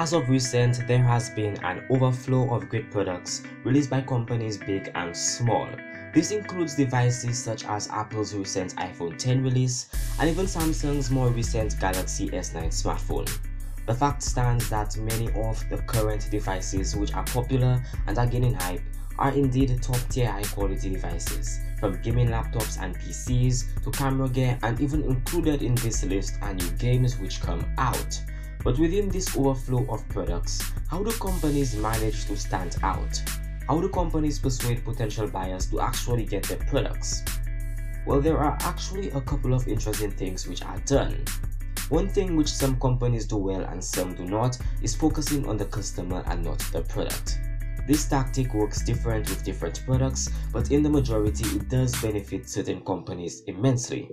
As of recent, there has been an overflow of great products released by companies big and small. This includes devices such as Apple's recent iPhone 10 release and even Samsung's more recent Galaxy S9 smartphone. The fact stands that many of the current devices which are popular and are gaining hype are indeed top-tier high-quality devices, from gaming laptops and PCs to camera gear, and even included in this list are new games which come out. But within this overflow of products, how do companies manage to stand out? How do companies persuade potential buyers to actually get their products? Well, there are actually a couple of interesting things which are done. One thing which some companies do well and some do not is focusing on the customer and not the product. This tactic works different with different products, but in the majority it does benefit certain companies immensely.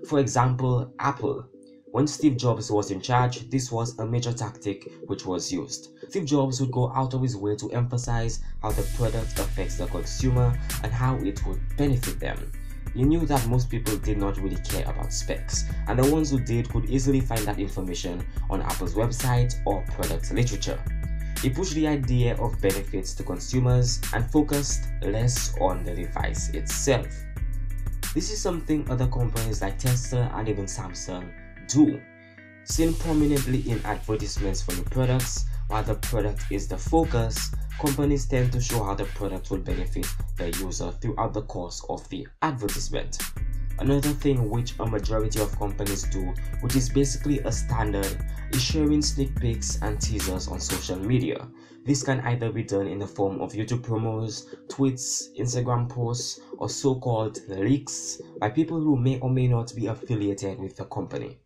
For example, Apple. When Steve Jobs was in charge, this was a major tactic which was used. Steve Jobs would go out of his way to emphasize how the product affects the consumer and how it would benefit them. He knew that most people did not really care about specs, and the ones who did could easily find that information on Apple's website or product literature. He pushed the idea of benefits to consumers and focused less on the device itself. This is something other companies like Tesla and even Samsung do. Seen prominently in advertisements for new products, while the product is the focus, companies tend to show how the product will benefit the user throughout the course of the advertisement. Another thing which a majority of companies do, which is basically a standard, is sharing sneak peeks and teasers on social media. This can either be done in the form of YouTube promos, tweets, Instagram posts, or so-called leaks by people who may or may not be affiliated with the company.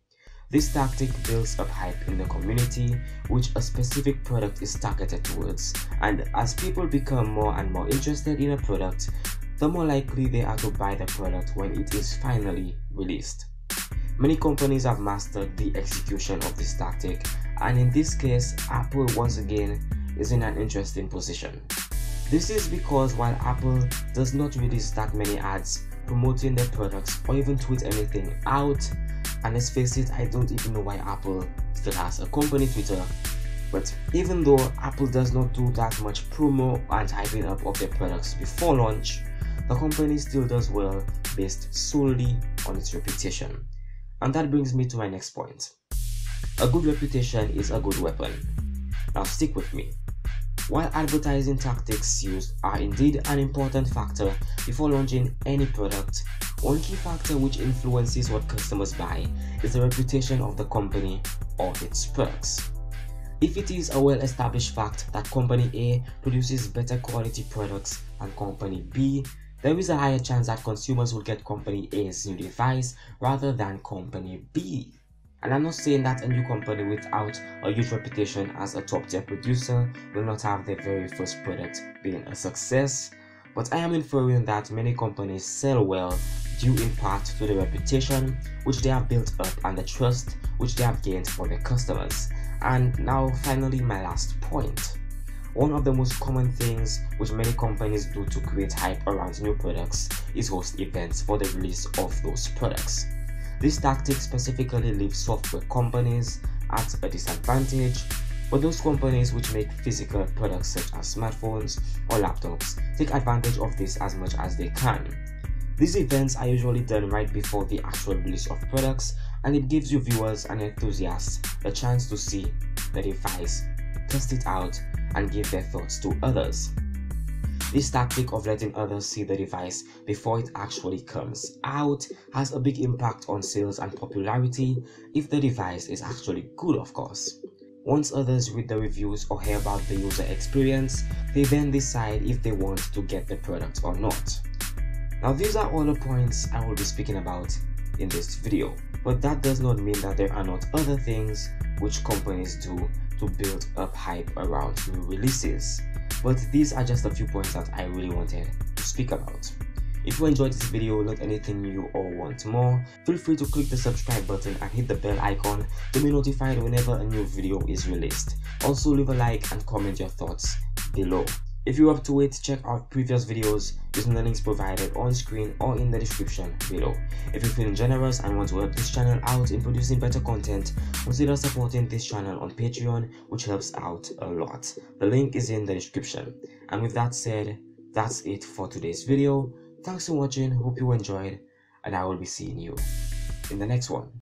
This tactic builds up hype in the community which a specific product is targeted towards, and as people become more and more interested in a product, the more likely they are to buy the product when it is finally released. Many companies have mastered the execution of this tactic, and in this case, Apple once again is in an interesting position. This is because while Apple does not release that many ads promoting their products or even tweet anything out, and let's face it, I don't even know why Apple still has a company Twitter, but even though Apple does not do that much promo and hyping up of their products before launch, the company still does well based solely on its reputation. And that brings me to my next point. A good reputation is a good weapon. Now stick with me. While advertising tactics used are indeed an important factor before launching any product, one key factor which influences what customers buy is the reputation of the company or its products. If it is a well-established fact that company A produces better quality products than company B, there is a higher chance that consumers will get company A's new device rather than company B. And I'm not saying that a new company without a huge reputation as a top-tier producer will not have their very first product being a success, but I am inferring that many companies sell well due in part to the reputation which they have built up and the trust which they have gained for their customers. And now finally, my last point. One of the most common things which many companies do to create hype around new products is host events for the release of those products. This tactic specifically leaves software companies at a disadvantage, but those companies which make physical products such as smartphones or laptops take advantage of this as much as they can. These events are usually done right before the actual release of products, and it gives you viewers and enthusiasts the chance to see the device, test it out, and give their thoughts to others. This tactic of letting others see the device before it actually comes out has a big impact on sales and popularity if the device is actually good, of course. Once others read the reviews or hear about the user experience, they then decide if they want to get the product or not. Now these are all the points I will be speaking about in this video, but that does not mean that there are not other things which companies do to build up hype around new releases. But these are just a few points that I really wanted to speak about. If you enjoyed this video, learned anything new or want more, feel free to click the subscribe button and hit the bell icon to be notified whenever a new video is released. Also leave a like and comment your thoughts below. If you're up to it, check out previous videos using the links provided on screen or in the description below. If you're feeling generous and want to help this channel out in producing better content, consider supporting this channel on Patreon, which helps out a lot. The link is in the description. And with that said, that's it for today's video. Thanks for watching, hope you enjoyed, and I will be seeing you in the next one.